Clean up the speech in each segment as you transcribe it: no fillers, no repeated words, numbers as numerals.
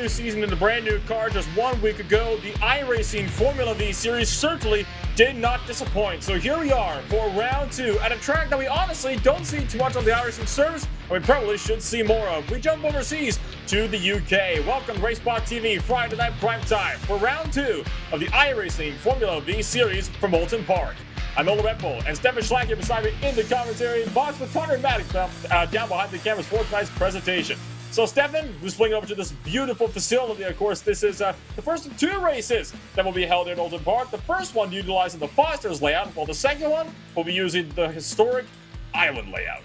new season in the brand new car just 1 week ago, the iRacing Formula V series certainly did not disappoint. So here we are for round 2 at a track that we honestly don't see too much on the iRacing service, and we probably should see more of. We jump overseas to the UK. Welcome to RaceSpotTV Friday night Primetime for round 2 of the iRacing Formula V series from Oulton Park. I'm Ola Red Bull, and Stefan Schlack here beside me in the commentary box with Connor Maddox down behind the cameras for tonight's presentation. So Stefan, we're swinging over to this beautiful facility. Of course, this is the first of 2 races that will be held in Oulton Park. The first one utilizing the Foster's layout, while the second one will be using the historic Island layout.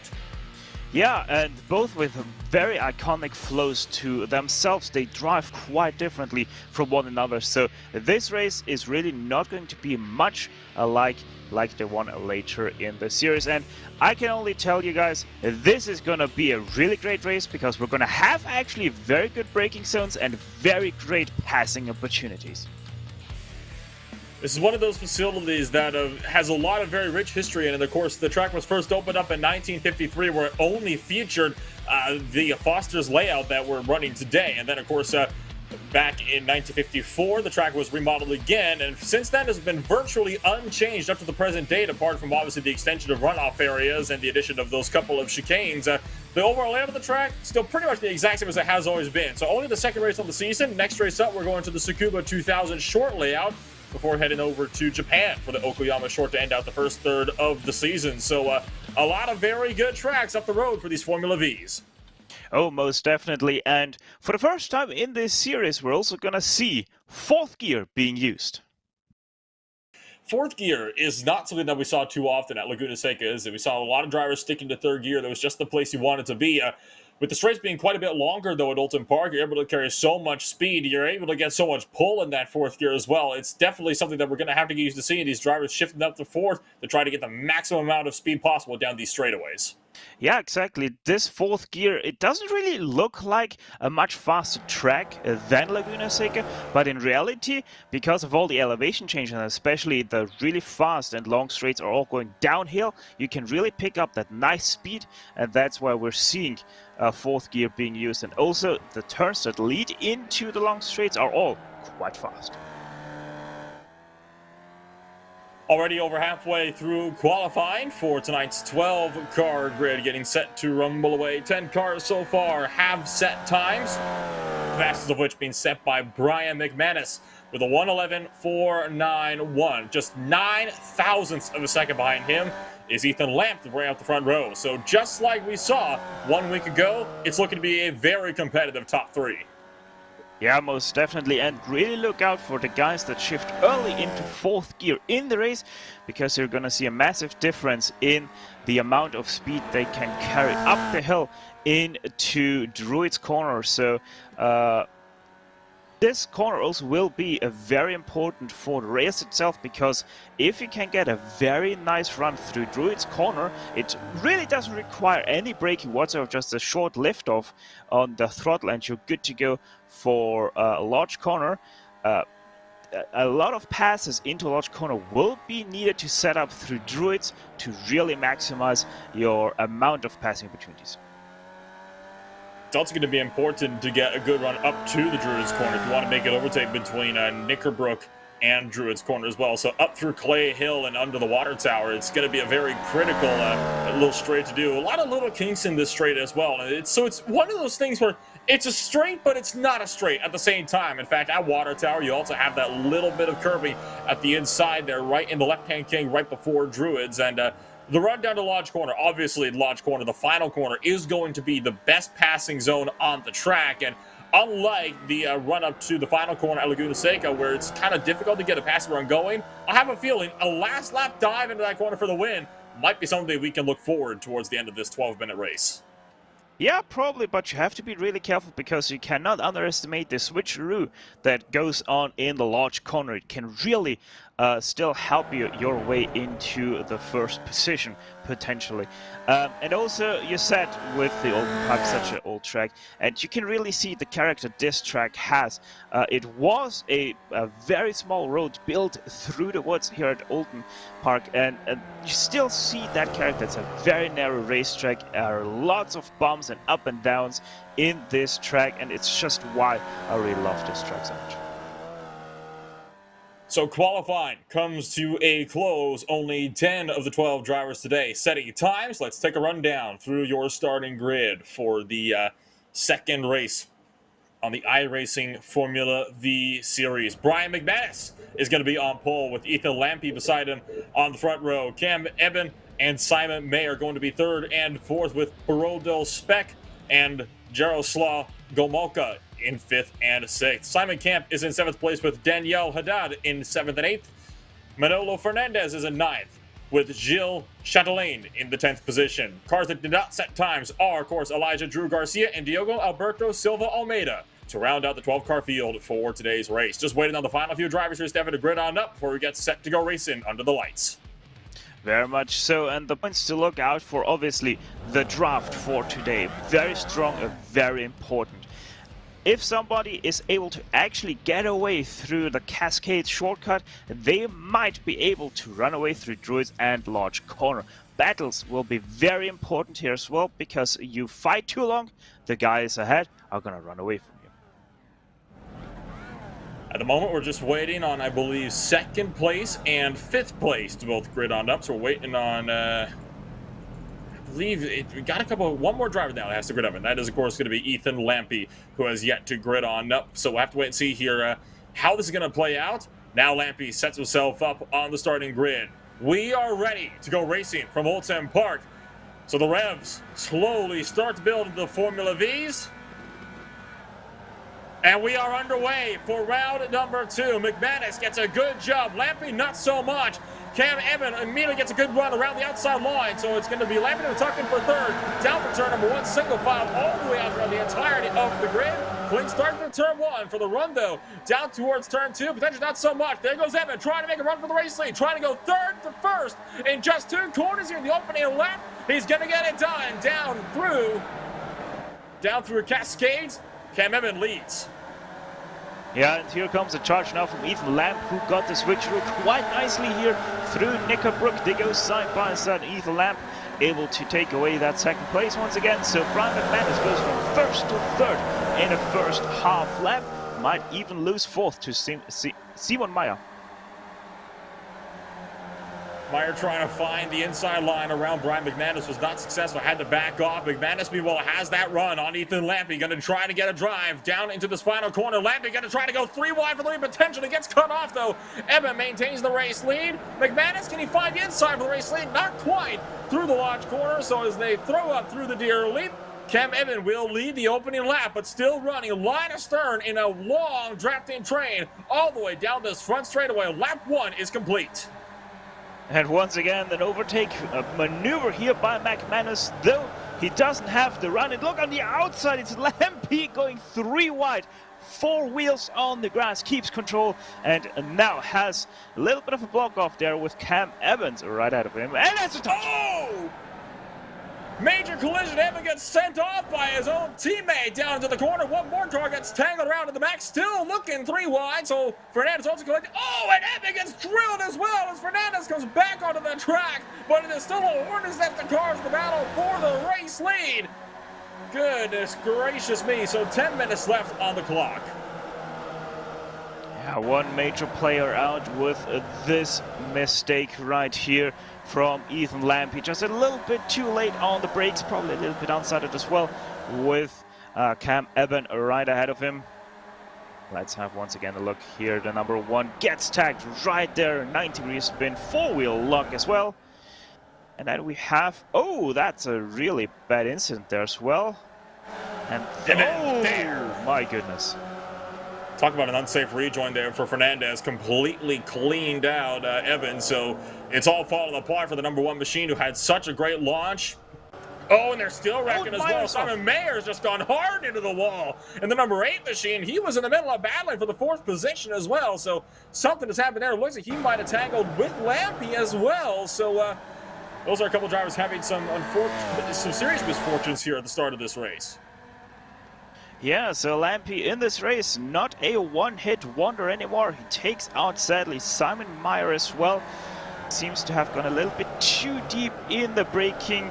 Yeah, and both with very iconic flows to themselves. They drive quite differently from one another. So this race is really not going to be much alike like the one later in the series. And I can only tell you guys, this is going to be a really great race because we're going to have actually very good braking zones and very great passing opportunities. This is one of those facilities that has a lot of very rich history in it. Of course, the track was first opened up in 1953, where it only featured the Foster's layout that we're running today. And then, of course, back in 1954, the track was remodeled again, and since then has been virtually unchanged up to the present date, apart from obviously the extension of runoff areas and the addition of those couple of chicanes. The overall layout of the track, still pretty much the exact same as it has always been. So only the second race of the season. Next race up, we're going to the Tsukuba 2000 short layout, before heading over to Japan for the Okayama short to end out the first third of the season. So a lot of very good tracks up the road for these Formula Vs. Oh, most definitely. And for the first time in this series, we're also going to see 4th gear being used. 4th gear is not something that we saw too often at Laguna Seca, is it? We saw a lot of drivers sticking to 3rd gear. That was just the place you wanted to be. With the straights being quite a bit longer, though, at Oulton Park, you're able to carry so much speed. You're able to get so much pull in that 4th gear as well. It's definitely something that we're going to have to get used to seeing, these drivers shifting up to 4th to try to get the maximum amount of speed possible down these straightaways. Yeah, exactly. This 4th gear, it doesn't really look like a much faster track than Laguna Seca, but in reality, because of all the elevation changes, and especially the really fast and long straights are all going downhill, you can really pick up that nice speed, and that's why we're seeing 4th gear being used. And also, the turns that lead into the long straights are all quite fast. Already over halfway through qualifying for tonight's 12-car grid, getting set to rumble away. 10 cars so far have set times, the fastest of which being set by Brian McManus with a 1:11.491. Just 9 thousandths of a second behind him is Ethan Lamp right out the front row. So just like we saw 1 week ago, it's looking to be a very competitive top 3. Yeah, most definitely, and really look out for the guys that shift early into 4th gear in the race, because you're gonna see a massive difference in the amount of speed they can carry up the hill into Druid's corner. So this corner also will be very important for the race itself, because if you can get a very nice run through Druid's corner, it really doesn't require any braking whatsoever, just a short lift off on the throttle and you're good to go for a large corner. A lot of passes into a large corner will be needed to set up through Druids to really maximize your amount of passing opportunities. It's also going to be important to get a good run up to the Druids corner if you want to make it overtake between Knickerbrook and Druids corner as well. So up through Clay Hill and under the water tower, it's going to be a very critical little straight to do. A lot of little kinks in this straight as well. So it's one of those things where it's a straight, but it's not a straight at the same time. In fact, at water tower, you also have that little bit of curving at the inside there, right in the left-hand king, right before Druids. And the run down to Lodge Corner, obviously Lodge Corner, the final corner, is going to be the best passing zone on the track. And unlike the run up to the final corner at Laguna Seca, where it's kind of difficult to get a passing run going, I have a feeling a last lap dive into that corner for the win might be something we can look forward towards the end of this 12-minute race. Yeah, probably, but you have to be really careful because you cannot underestimate the switcheroo that goes on in the large corner. It can really still help you your way into the first position potentially. And also, you said with the Oulton Park, such an old track, and you can really see the character this track has. It was a very small road built through the woods here at Oulton Park, and you still see that character. It's a very narrow racetrack. There are lots of bumps and up and downs in this track, and it's just why I really love this track so much. So qualifying comes to a close. Only 10 of the 12 drivers today setting times. Let's take a rundown through your starting grid for the second race on the iRacing Formula V Series. Brian McManus is going to be on pole with Ethan Lampe beside him on the front row. Cam Eben and Simon May are going to be third and fourth, with Barodo Speck and Jaroslaw Gomulka in 5th and 6th. Simon Camp is in 7th place with Danielle Haddad in 7th and 8th. Manolo Fernandez is in 9th with Gilles Chatelain in the 10th position. Cars that did not set times are, of course, Elijah Drew Garcia and Diogo Alberto Silva Almeida to round out the 12-car field for today's race. Just waiting on the final few drivers here, Stefan, to grid on up before we get set to go racing under the lights. Very much so, and the points to look out for, obviously, the draft for today. Very strong and very important. If somebody is able to actually get away through the Cascade shortcut, they might be able to run away through Druids and Large Corner. Battles will be very important here as well, because you fight too long, the guys ahead are going to run away from you. At the moment, we're just waiting on, I believe, 2nd place and 5th place to both grid on up. So we're waiting on, I believe we got one more driver now that has to grid up, and that is, of course, going to be Ethan Lampe, who has yet to grid on up. So we'll have to wait and see here how this is going to play out. Now Lampe sets himself up on the starting grid. We are ready to go racing from Oulton Park. So the revs slowly start to build into the Formula Vs. And we are underway for round number 2. McManus gets a good jump. Lampe not so much. Cam Eben immediately gets a good run around the outside line. So it's going to be Lampe to tuck in for 3rd. Down for turn number 1, single file all the way out throughout the entirety of the grid. Clean start for turn 1 for the run, though. Down towards turn 2, potentially not so much. There goes Eben trying to make a run for the race lead. Trying to go 3rd to 1st in just 2 corners here in the opening lap. He's going to get it done. Down through Cascades. Cam Eben leads. Yeah, and here comes a charge now from Ethan Lampe, who got the switcheroo quite nicely here through Knickerbrook. They go side by side. Ethan Lampe able to take away that 2nd place once again. So Brian McManus goes from 1st to 3rd in the first half lap. Might even lose 4th to Simon Meyer. Meyer trying to find the inside line around Brian McManus was not successful. Had to back off. McManus, meanwhile, has that run on Ethan Lampe. Going to try to get a drive down into this final corner. Lampe going to try to go 3 wide for the lead. Potentially gets cut off, though. Eben maintains the race lead. McManus, can he find the inside for the race lead? Not quite through the large corner. So as they throw up through the deer leap, Cam Eben will lead the opening lap, but still running line astern in a long drafting train all the way down this front straightaway. Lap 1 is complete. And once again, an overtake maneuver here by McManus, though he doesn't have the run. And look on the outside, it's Lampe going 3 wide. 4 wheels on the grass, keeps control, and now has a little bit of a block off there with Cam Evans right out of him. And that's a touch. Oh! Major collision. Eben gets sent off by his own teammate down into the corner. One more car gets tangled around to the back, still looking 3 wide. So Fernandez also collected. Oh, and Eben gets drilled as well as Fernandez comes back onto the track. But it is still a hornet's nest of cars in the battle for the race lead. Goodness gracious me. So 10 minutes left on the clock. Yeah, one major player out with this mistake right here from Ethan Lampe. Just a little bit too late on the brakes, probably a little bit unsighted as well, with Cam Eben right ahead of him. Let's have once again a look here. The number 1 gets tagged right there, 90-degree spin, 4-wheel lock as well. And then we have, oh, that's a really bad incident there as well. And oh, my goodness. Talk about an unsafe rejoin there for Fernandez. Completely cleaned out Evans. So it's all falling apart for the number 1 machine, who had such a great launch. Oh, and they're still wrecking as well. Meyer's off. Simon Mayer's just gone hard into the wall. And the number 8 machine, he was in the middle of battling for the 4th position as well. So something has happened there. It looks like he might have tangled with Lampy as well. So those are a couple drivers having some serious misfortunes here at the start of this race. Yeah, so Lampy in this race, not a one-hit wonder anymore. He takes out, sadly, Simon Meyer as well. Seems to have gone a little bit too deep in the braking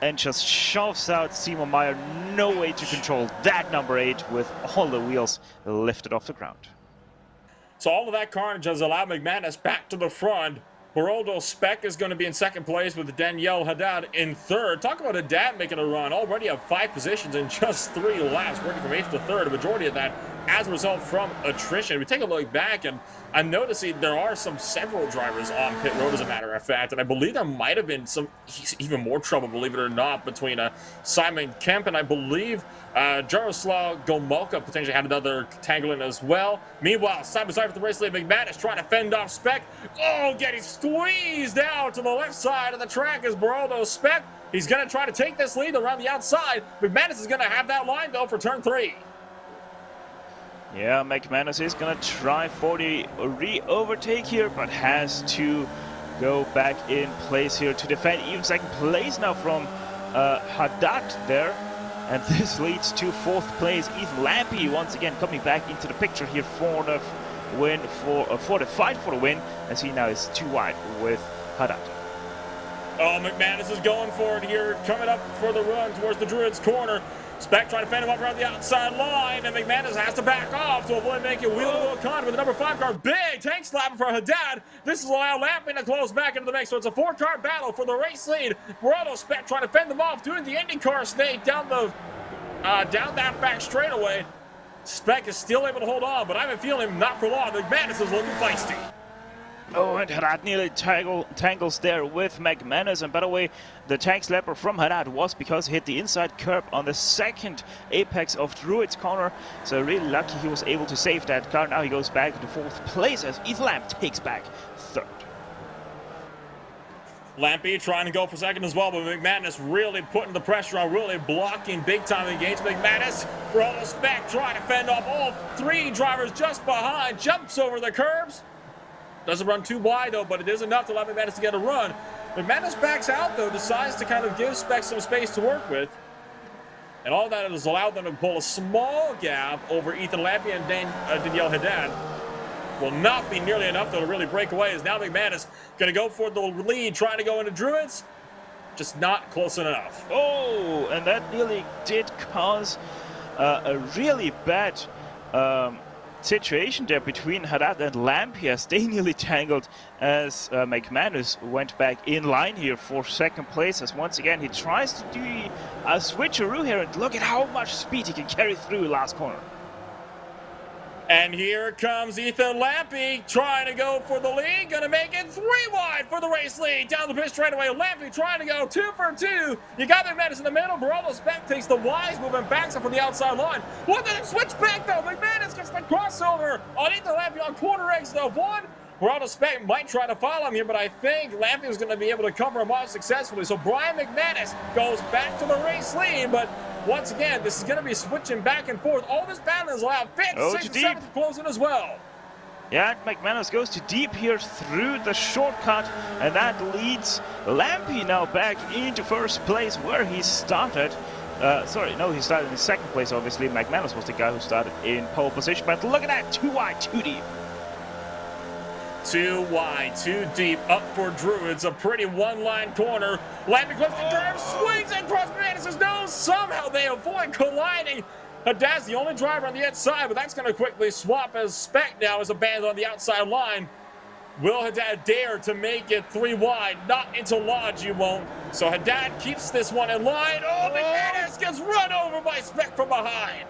and just shoves out Simon Meyer. No way to control that number 8 with all the wheels lifted off the ground. So all of that carnage has allowed McManus back to the front. Baroldo Speck is going to be in 2nd place with Danielle Haddad in 3rd. Talk about Haddad making a run. Already have 5 positions in just 3 laps, working from 8th to 3rd. A majority of that as a result from attrition. We take a look back, and I'm noticing there are several drivers on pit road, as a matter of fact, and I believe there might have been some even more trouble, believe it or not, between Simon Kemp and I believe Jaroslav Gomulka potentially had another tangling as well. Meanwhile, side by side with the race lead, McManus trying to fend off Speck. Oh, getting squeezed out to the left side of the track is Baroldo Speck. He's going to try to take this lead around the outside. McManus is going to have that line, though, for turn 3. Yeah, McManus is going to try for the re-overtake here, but has to go back in place here to defend even 2nd place now from Haddad there. And this leads to 4th place. Ethan Lampy once again coming back into the picture here for the win, for the fight for the win, as he now is too wide with Haddad. Oh, McManus is going for it here, coming up for the run towards the Druids corner. Speck trying to fend him off around the outside line, and McManus has to back off to avoid making wheel-to-wheel contact with the number 5 car. Big tank slapper for Haddad. This is allowed Lampy to close back into the mix, so it's a 4-car battle for the race lead. Baroldo Speck trying to fend them off, doing the IndyCar snake down that back straightaway. Speck is still able to hold on, but I have a feeling not for long. McManus is looking feisty. Oh, and Haddad nearly tangles there with McManus. And by the way, the tank slapper from Haddad was because he hit the inside curb on the 2nd apex of Druid's corner. So really lucky he was able to save that car. Now he goes back to 4th place as Ethan Lamp takes back 3rd. Lampy trying to go for 2nd as well, but McManus really putting the pressure on, really blocking big time against McManus. Baroldo Speck trying to fend off all 3 drivers just behind, jumps over the curbs. Doesn't run too wide, though, but it is enough to allow McManus to get a run. McManus backs out, though, decides to kind of give Speck some space to work with. And all that has allowed them to pull a small gap over Ethan Lampy and Danielle Haddad. Will not be nearly enough, though, to really break away, as now McManus going to go for the lead, trying to go into Druids. Just not close enough. Oh, and that nearly did cause a really bad situation there between Haddad and Lampy, as they nearly tangled as McManus went back in line here for 2nd place, as once again he tries to do a switcheroo here, and look at how much speed he can carry through last corner. And here comes Ethan Lampy trying to go for the lead, gonna make it 3 wide for the race lead. Down the pit straightaway, Lampy trying to go 2 for 2. You got McManus in the middle. Baroldo Speck takes the wise move and backs up from the outside line. What the switch back though? McManus gets the crossover on Ethan Lampy on corner exit of 1. Baroldo Speck might try to follow him here, but I think Lampy is going to be able to cover him off successfully. So Brian McManus goes back to the race lead, but once again, this is going to be switching back and forth. All this battle is allowed 5th, 6th, and 7th to close in as well. Yeah, McManus goes to deep here through the shortcut, and that leads Lampy now back into 1st place where he started. He started in 2nd place, obviously. McManus was the guy who started in pole position, but look at that, 2 wide, 2 deep. 2 wide, 2 deep, up for Druids, a pretty one-line corner. Lampy clips the curve, swings across McManus' nose. Somehow they avoid colliding. Haddad's the only driver on the outside, but that's going to quickly swap as Speck now is abandoned on the outside line. Will Haddad dare to make it 3 wide? Not into Lodge, you won't. So Haddad keeps this one in line. Oh, McManus gets run over by Speck from behind.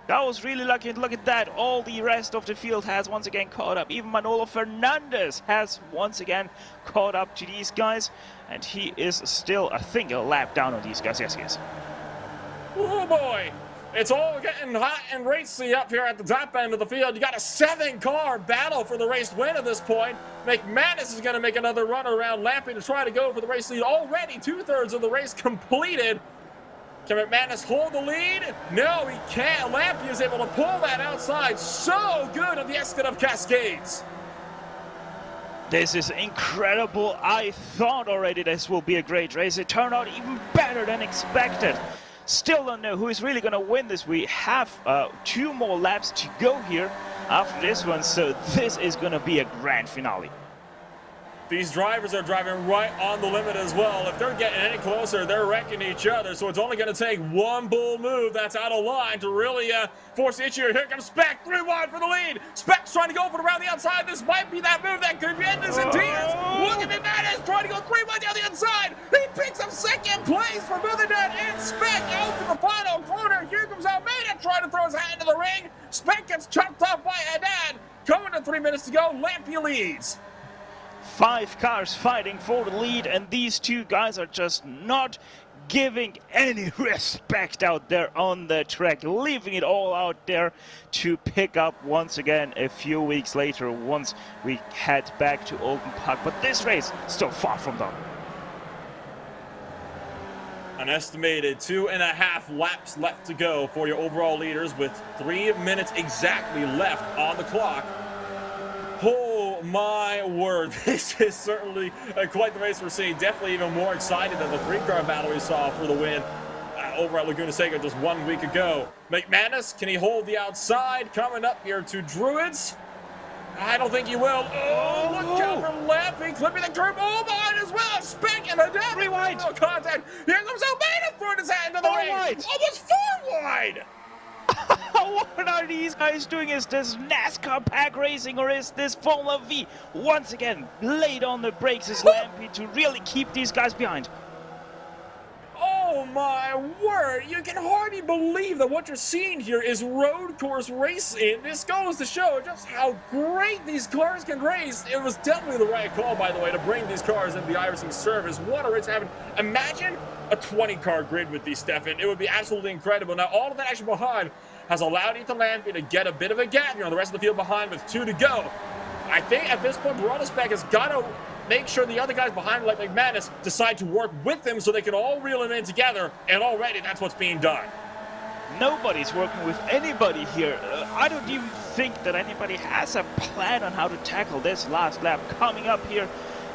That was really lucky, and look at that. All the rest of the field has once again caught up. Even Manolo Fernandez has once again caught up to these guys. And he is still, I think, a lap down on these guys. Yes, he is. Oh boy. It's all getting hot and racy up here at the top end of the field. You got a 7-car battle for the race win at this point. McManus is going to make another run around Lampy to try to go for the race lead. Already 2/3 of the race completed. Can McManus hold the lead? No, he can't. Lampy is able to pull that outside. So good at the exit of Cascades. This is incredible. I thought already this will be a great race. It turned out even better than expected. Still don't know who is really going to win this. We have 2 more laps to go here after this one, so this is going to be a grand finale. These drivers are driving right on the limit as well. If they're getting any closer, they're wrecking each other. So it's only going to take one bull move that's out of line to really force the issue. Here comes Speck, 3 wide for the lead. Speck's trying to go for it around the outside. This might be that move that could end this in tears. Look at McManus trying to go 3 wide down the inside. He picks up 2nd place for Mothernet and Speck out to the final corner. Here comes Almeida trying to throw his hat into the ring. Speck gets chopped off by Haddad. Coming to 3 minutes to go, Lampy leads. 5 cars fighting for the lead, and these 2 guys are just not giving any respect out there on the track, leaving it all out there to pick up once again a few weeks later once we head back to Oulton Park. But this race still far from done. An estimated 2.5 laps left to go for your overall leaders with 3 minutes exactly left on the clock. Oh my word, this is certainly quite the race we're seeing. Definitely even more excited than the 3-car battle we saw for the win over at Laguna Seca just 1 week ago. McManus, can he hold the outside? Coming up here to Druids. I don't think he will. Oh, look out for Lampy, clipping the curb. Oh, behind as well. Speck and Haddad. 3 wide. Contact. Here comes Almeida throwing his hand into the 4 ring. wide. Almost 4 wide. What are these guys doing? Is this NASCAR pack racing or is this Formula V? Once again, laid on the brakes is Lampy to really keep these guys behind. Oh my word, you can hardly believe that what you're seeing here is road course racing. This goes to show just how great these cars can race. It was definitely the right call, by the way, to bring these cars into the iRacing service. What a race to happen. Imagine a 20-car grid with these, Stefan. It would be absolutely incredible. Now, all of that action behind has allowed Ethan Lampy to get a bit of a gap here on the rest of the field behind with 2 to go. I think at this point, Barona Speck has got to make sure the other guys behind him, like McManus, decide to work with him so they can all reel him in together, and already that's what's being done. Nobody's working with anybody here. I don't even think that anybody has a plan on how to tackle this last lap coming up here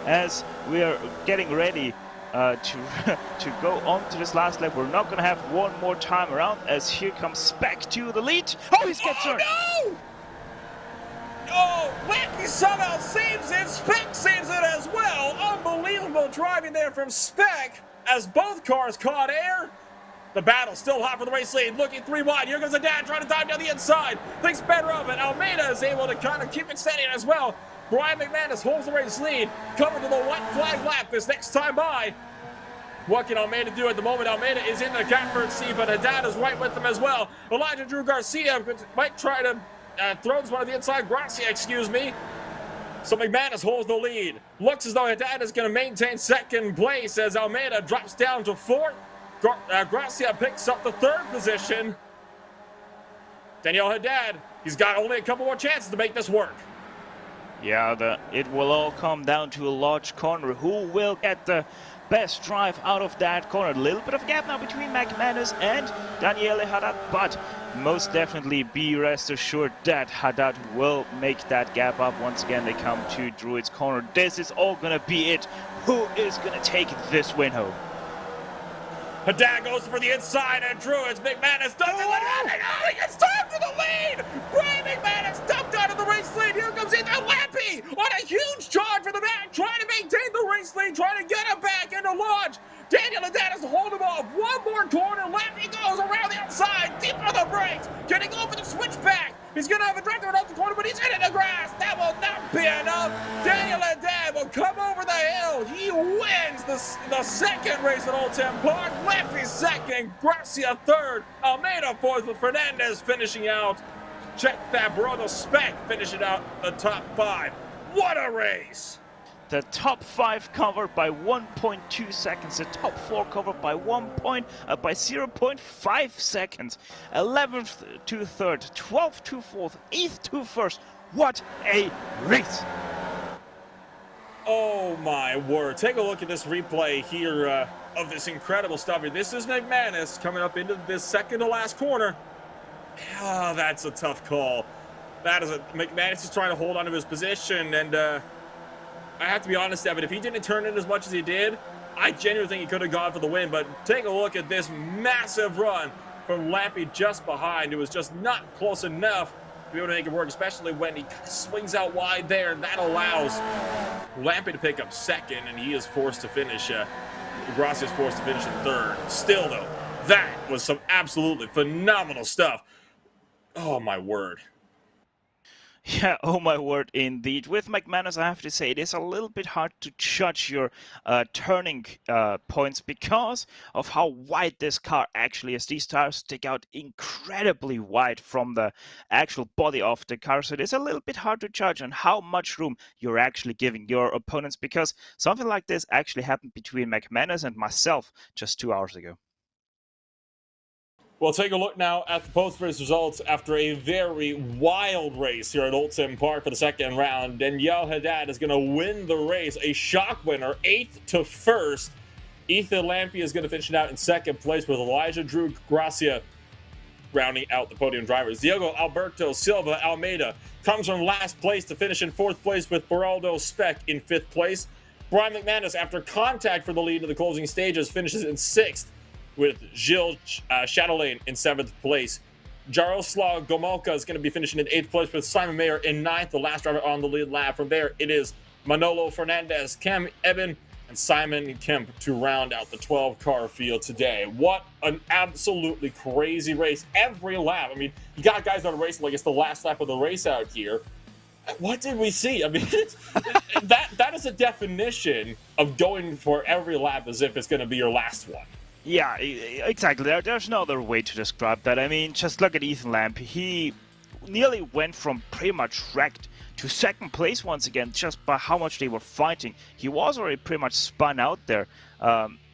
as we are getting ready to go on to this last lap. We're not going to have one more time around as here comes Speck to the lead. Oh, he's gets turned. No! Oh, Lampy somehow saves it. Speck saves it as well. Unbelievable driving there from Speck as both cars caught air. The battle still hot for the race lead. Looking 3 wide. Here goes Haddad trying to dive down the inside. Thinks better of it. Almeida is able to kind of keep it steady as well. Brian McManus holds the race lead. Coming to the white flag lap this next time by. What can Almeida do at the moment? Almeida is in the catbird seat, but Haddad is right with him as well. Elijah Drew Garcia might try to throw this one to the inside. Garcia, excuse me. So McManus holds the lead. Looks as though Haddad is going to maintain 2nd place as Almeida drops down to 4th. Garcia picks up the 3rd position. Daniel Haddad, he's got only a couple more chances to make this work. Yeah, it will all come down to a large corner. Who will get the best drive out of that corner? A little bit of a gap now between McManus and Daniele Haddad, but most definitely be rest assured that Haddad will make that gap up. Once again, they come to Druid's corner. This is all going to be it. Who is going to take this win home? Haddad goes for the inside and Druids. McManus does it. Oh, he gets time for the lead. Brian McManus dumped out of the race lead. Here comes Ethan Lampy on a huge charge for the back, trying to maintain the race lead, trying to get him back into launch. Daniel Haddad is holding him off. One more corner. Lampy goes around the outside, deep on the brakes. Can he go for the switchback? He's going to have a drive through off the corner, but he's in the grass. That will not be enough. Daniel Haddad will come over the hill. He wins the 2nd race at Oulton Park. Lampy 2nd, Garcia 3rd, Almeida 4th, with Fernandez finishing out. Check that, Bruno Speck finishing out the top 5. What a race! The top 5 covered by 1.2 seconds. The top 4 covered by 0.5 seconds. 11th to 3rd, 12th to 4th, 8th to 1st. What a race! Oh my word. Take a look at this replay here of this incredible stuff here. This is McManus coming up into this second to last corner. Ah, that's a tough call. McManus is trying to hold on to his position, and I have to be honest, Evan, if he didn't turn in as much as he did, I genuinely think he could have gone for the win. But take a look at this massive run from Lampy just behind. It was just not close enough to be able to make it work, especially when he swings out wide there. And that allows Lampy to pick up second, and he is forced to finish. Gracia is forced to finish in third. Still, though, that was some absolutely phenomenal stuff. Oh, my word. Yeah, oh my word, indeed. With McManus, I have to say, it is a little bit hard to judge your turning points because of how wide this car actually is. These tires stick out incredibly wide from the actual body of the car, so it is a little bit hard to judge on how much room you're actually giving your opponents, because something like this actually happened between McManus and myself just 2 hours ago. Well, take a look now at the post-race results after a very wild race here at Oulton Park for the second round. Danielle Haddad is going to win the race, a shock winner, 8th to 1st. Ethan Lampy is going to finish it out in second place with Elijah Drew Gracia rounding out the podium drivers. Diogo Alberto Silva Almeida comes from last place to finish in 4th place with Beraldo Speck in 5th place. Brian McManus, after contact for the lead of the closing stages, finishes in 6th. With Gilles Chatelain in 7th place. Jaroslav Gomolka is going to be finishing in 8th place with Simon Mayer in 9th, the last driver on the lead lap. From there, it is Manolo Fernandez, Cam Eben, and Simon Kemp to round out the 12-car field today. What an absolutely crazy race. Every lap. I mean, you got guys that are racing like it's the last lap of the race out here. What did we see? I mean, that is a definition of going for every lap as if it's going to be your last one. Yeah, exactly. There's no other way to describe that. I mean, just look at Ethan Lamp. He nearly went from pretty much wrecked to second place once again, just by how much they were fighting. He was already pretty much spun out there.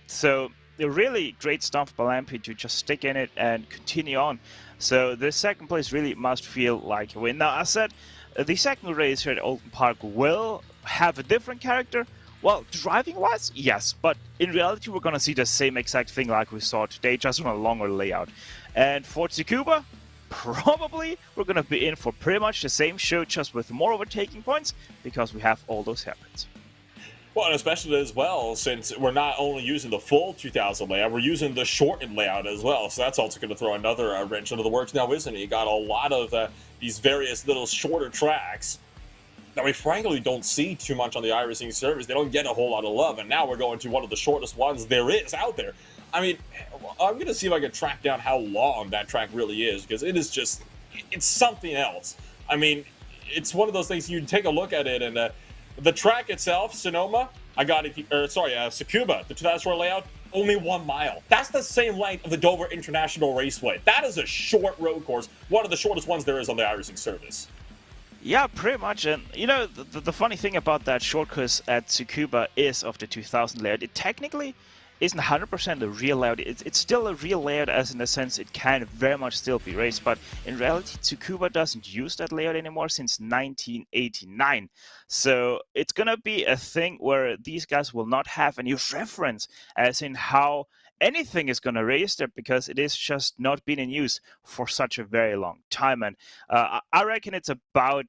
So, really great stuff by Lampy to just stick in it and continue on. So, the second place really must feel like a win. Now, I said, the second race here at Oulton Park will have a different character. Well, driving-wise, yes, but in reality, we're going to see the same exact thing like we saw today, just on a longer layout. And for Tsukuba, probably we're going to be in for pretty much the same show, just with more overtaking points, because we have all those hairpins. Well, and especially as well, since we're not only using the full 2000 layout, we're using the shortened layout as well. So that's also going to throw another wrench into the works now, isn't it? You got a lot of these various little shorter tracks that we frankly don't see too much on the iRacing servers. They don't get a whole lot of love, and now we're going to one of the shortest ones there is out there. I mean, I'm going to see if I can track down how long that track really is, because it is just, it's something else. I mean, it's one of those things, you take a look at it, and the track itself, Sonoma, Tsukuba, the 2004 layout, only 1 mile. That's the same length of the Dover International Raceway. That is a short road course, one of the shortest ones there is on the iRacing service. Yeah, pretty much. And, you know, the funny thing about that short course at Tsukuba is of the 2000 layout. It technically isn't 100% a real layout. It's still a real layout, as in the sense it can very much still be raced. But in reality, Tsukuba doesn't use that layout anymore since 1989. So it's going to be a thing where these guys will not have any reference as in how anything is going to race there, because it is just not been in use for such a very long time. And I reckon it's about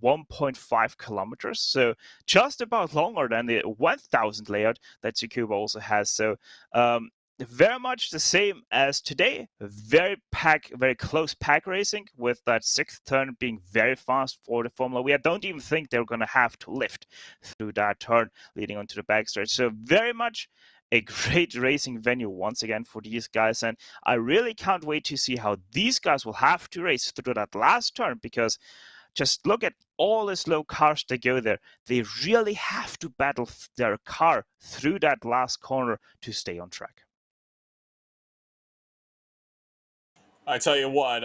1.5 kilometers, so just about longer than the 1000 layout that Tsukuba also has. So very much the same as today. Very close pack racing, with that 6th turn being very fast for the Formula E. I don't even think they're going to have to lift through that turn leading onto the backstretch. So very much a great racing venue once again for these guys, and I really can't wait to see how these guys will have to race through that last turn, because just look at all the slow cars that go there. They really have to battle their car through that last corner to stay on track. I tell you what,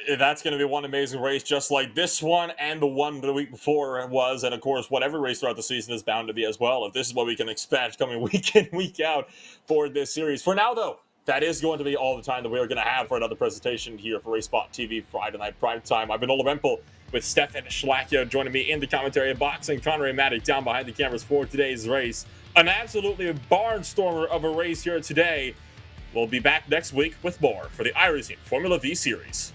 That's going to be one amazing race, just like this one and the one the week before was, and of course, whatever race throughout the season is bound to be as well. If this is what we can expect coming week in, week out for this series. For now, though, that is going to be all the time that we are going to have for another presentation here for RaceSpotTV Friday Night Primetime. I've been Ola Rempel with Stefan Schlacchio joining me in the commentary box, and Conor Matic down behind the cameras for today's race. An absolutely barnstormer of a race here today. We'll be back next week with more for the iRacing Formula V Series.